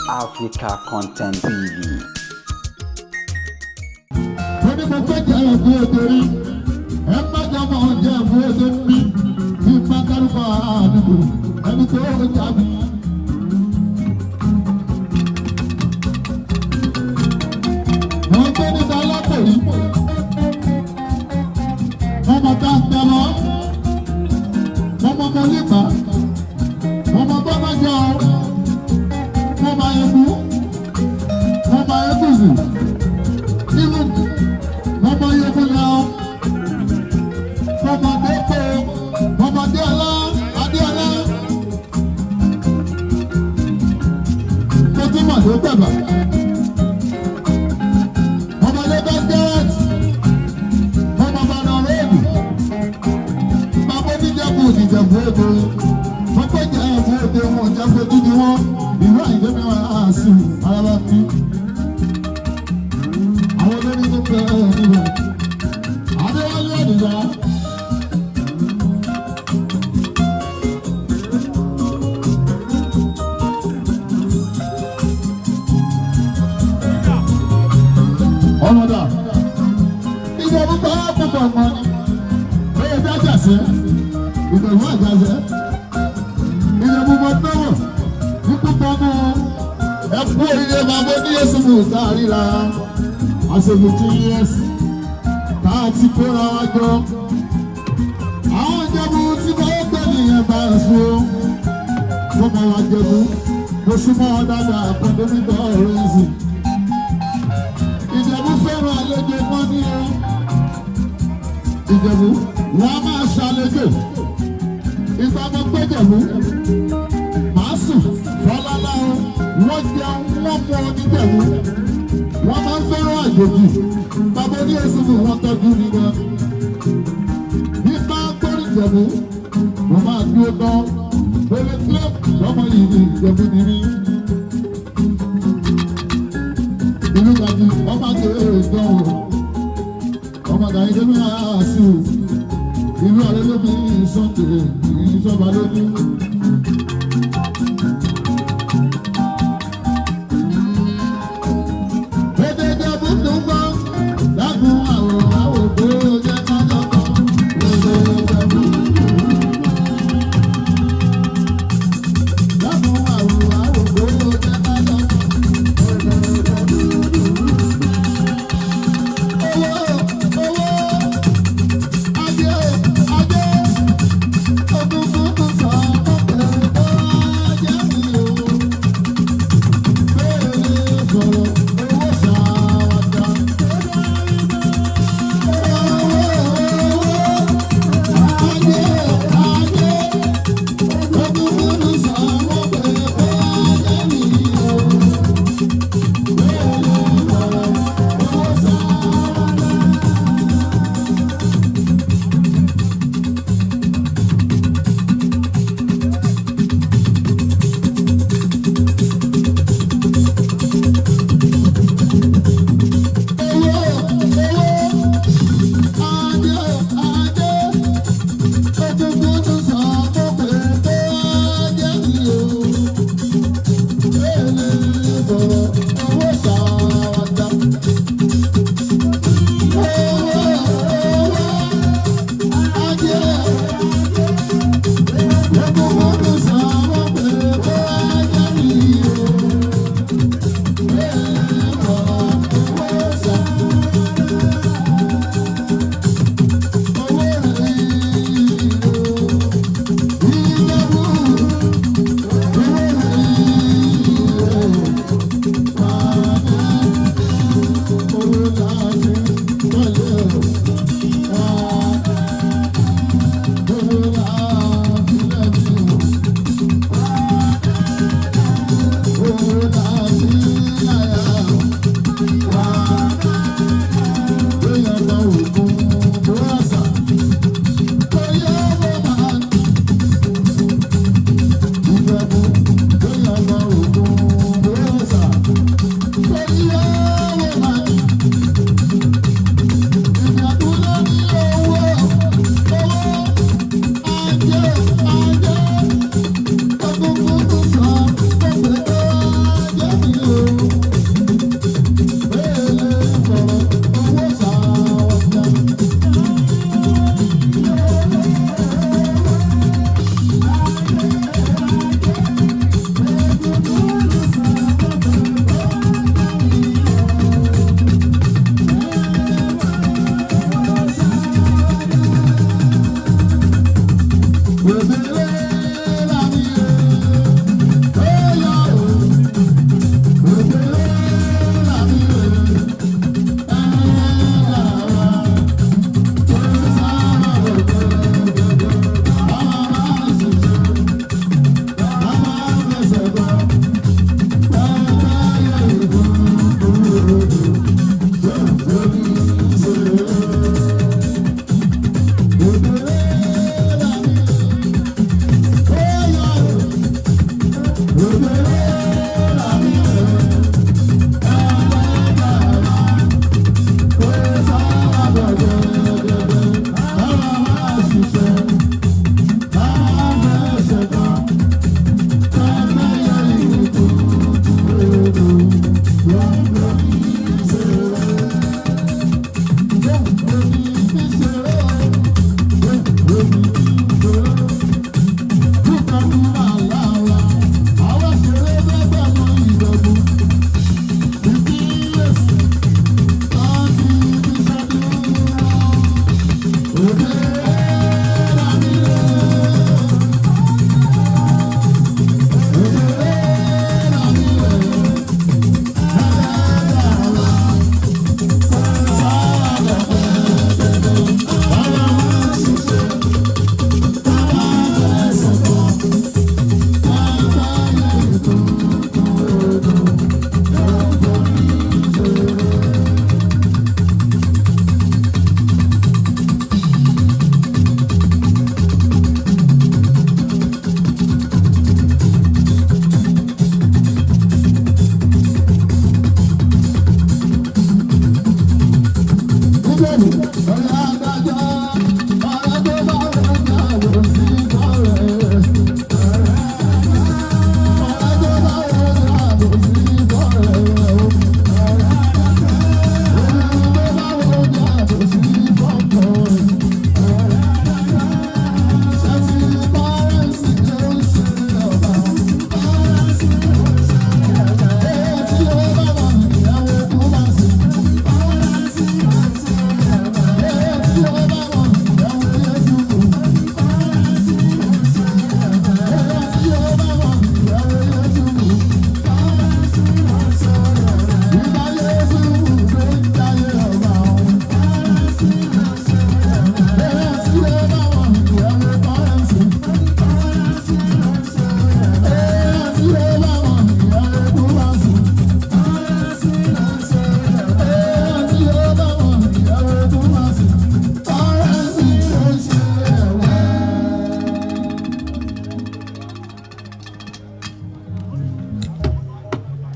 Africa Content TV. Wọ́n ní mo fẹ́ jẹ́ ẹ̀bùn òdòrí, ẹ má jẹ́ ọmọ ọ̀jẹ̀ ẹ̀bùn òdòrí bí bá dárúkọ àdúgbò ẹni tó ń jà mí. Wọ́n gbé ní Dálápòrí, ọmọ tá ń tẹ lọ, ọmọ Mọ́líbà, ọmọ Bọ́lájọ́, ọmọ Ẹ̀bú, ọmọ Ẹ̀bùzù. Mama yebu now, Mama Depo, Mama Dela, Adela. Fatima Debaba, Mama Lagos Gate, Mama Banared, Mama Dijabu, Mama Jabu, Mama Jabu, ìlú àìjẹ́bí wa á sí ara fi. Àwọn olórí tó pẹ́ níbẹ̀. Adéwálé Àdìyá. Ọmọdà. Ìjọba bá púpọ̀ mọ́. Bẹ́ẹ̀ bí àjàsẹ́. Ìbẹ̀rù àjàsẹ́. Ìjọba bá náwọ̀. Ní púpọ̀ mọ́. Ẹ̀kú oríire bàbá ní Yéṣu mú káríra. Àṣèlútí years tá a ti kóra wá jọ. Àwọn ìjẹ̀bú tí wọ́n gbé nìyẹn bá ń sún. Wọ́n máa wá jẹ̀bú. Mo súnmọ́ wọn dáadáa àpọ̀ndémítọ̀ ọ̀rọ̀ ẹ̀sìn. Ìjẹ̀bú fẹ́ràn àlejò mọ́ ní o. Ìjẹ̀bú wọ́n á máa ṣàlejò. Ìgbà mo pé Jẹ̀bú. Màá sùn fọlálá o. Wọ́n jẹun wọ́n mú oníjẹ̀bú. Wọ́n máa ń fẹ́ràn àjòjì. Bàbá ní èsì ni wọ́n tọ́jú ní wọn. Bí bá ń gbórí Ìjẹ̀bú, mo máa dúró tán. Bẹ́lẹ̀ club lọ́mọ yìí ní Ìjẹ̀bú ní rí. Ìlú Gàdí ọmọ akéré ìjọun. Ọmọ Gàdí tó ní àásù. Ìlú àlẹ́ ló fi Sunday ìjọba lójú. Ajé, ajé, ọdún tuntun sọ̀rọ̀.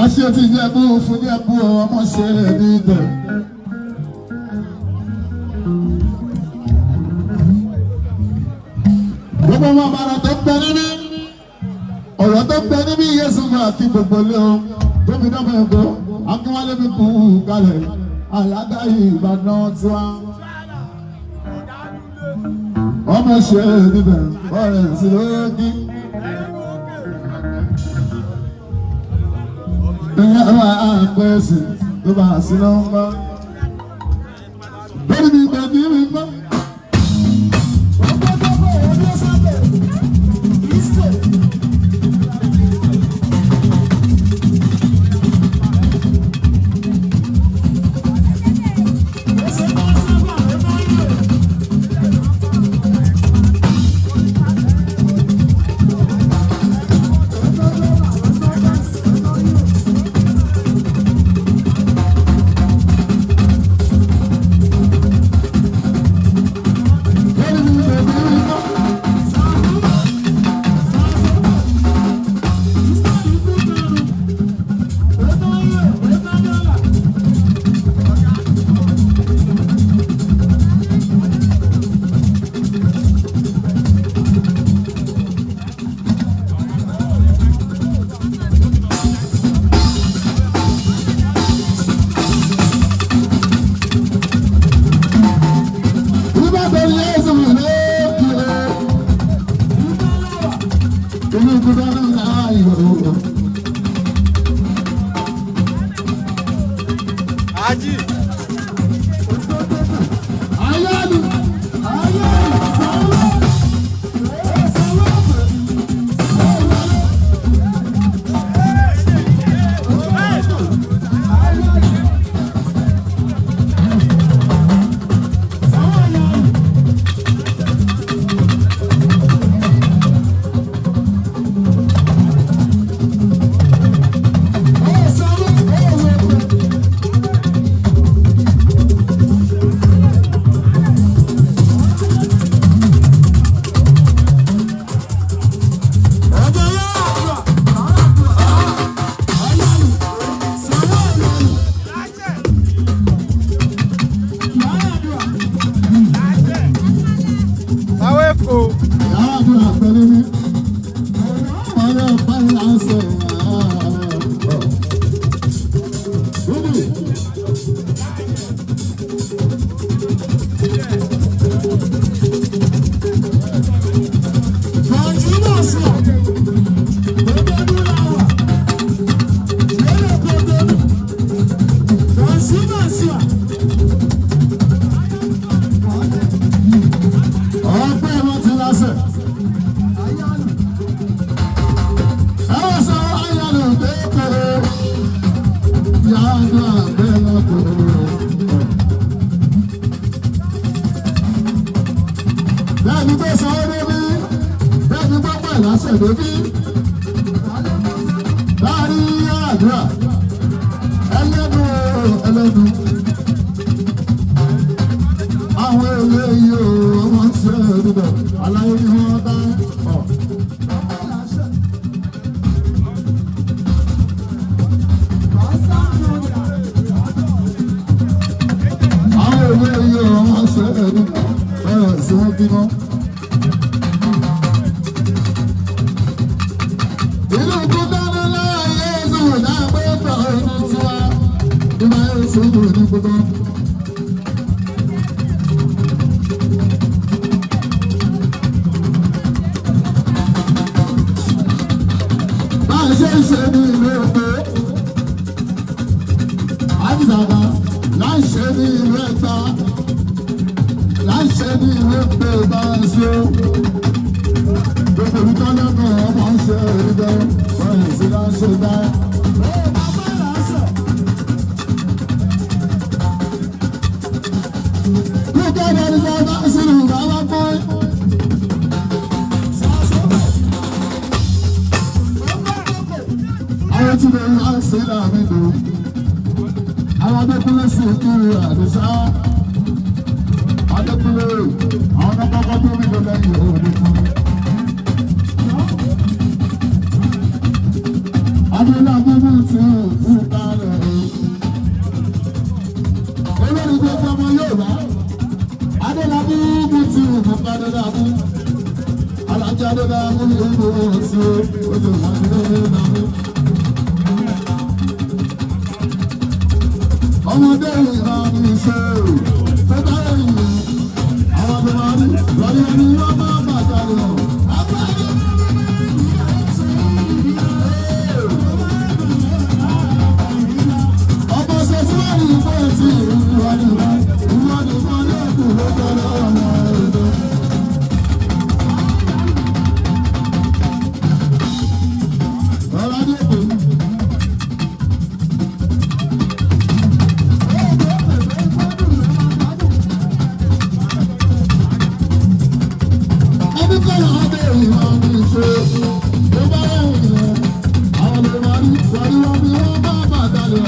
Aṣọ ti jẹ́ bú fún jẹ́ bú ọmọ ṣe ní ibẹ̀. Gbogbo ọmọ àbára tó ń bẹ níbí, ọ̀rọ̀ tó ń bẹ níbí Yéṣu fún àti gbogbo ilé o. Tóbi náà bẹ̀rẹ̀ kó, Akínwálé mi kú kalẹ̀, Alága Ìbàdàn tiwa. Ọmọ ṣe níbẹ̀, ọ̀rẹ́ sí lórí. Ìyá wa àpẹẹsì ló bá sí lọ́wọ́. Lórí mi gbà ní mi gbọ́. bèbí láàrin àdúrà ẹlẹ́nu ẹlẹ́nu àwọn eléyìí o wọ́n ṣe ẹ̀dùnbọ̀ aláyé ni wọ́n dá ọ̀. àwọn eléyìí o wọ́n ṣe ẹ̀dùnbọ̀ bẹ́ẹ̀ sí wọ́n bímọ. ìlú kúndánù láàyè ìṣòwò náà pé tọ̀ ẹni tiwa ìmọ̀ ìṣòwò ní gbogbo. Ṣe ní ìlú Èkó, Àdìsàbà láṣẹ ní ìlú Ẹ̀gbá, láṣẹ ní ìlú Èkó ìbáraṣọ. Gbogbo ìtọ́ lẹ́nu ọmọ ń ṣe ìdẹ́, báyìí sí láṣẹ dá. Lókè Àdìsàbà sí ìlú bàbá pọ́n. Àwọn tí wọ́n wá sí láàmì lò, àwọn Adékúnlé sì kiri Àdìsá, Adékúnlé, àwọn ọkọ̀ọ̀kọ̀ tó rí lọ lẹ́yìn òde fún mi. Adélábí mú ti òkú kálẹ̀ o. Olórí gbogbo ọmọ Yorùbá, Adélábí mú ti òkú kálẹ̀ dàbú. Alájà Adélábí mú ti òkú ojú ìwádìí dàbú. Ọmọdé ìlànà ìṣe tó bá yìí àwọn tó máa rí lọ́yẹ̀ ní wọ́n máa bàjá lọ. Ọmọ ṣe tí wọ́n rí fún ẹtì ìwádìí ìwádìí fún ẹlẹ́kùn ló tọ́lọ́ ọmọ ẹ̀dọ́. Ọlọ́dún èkó. Tó bá yẹ ìlẹ̀ àwọn lè máa rí wọ́n bí wọ́n bá bàtà lọ.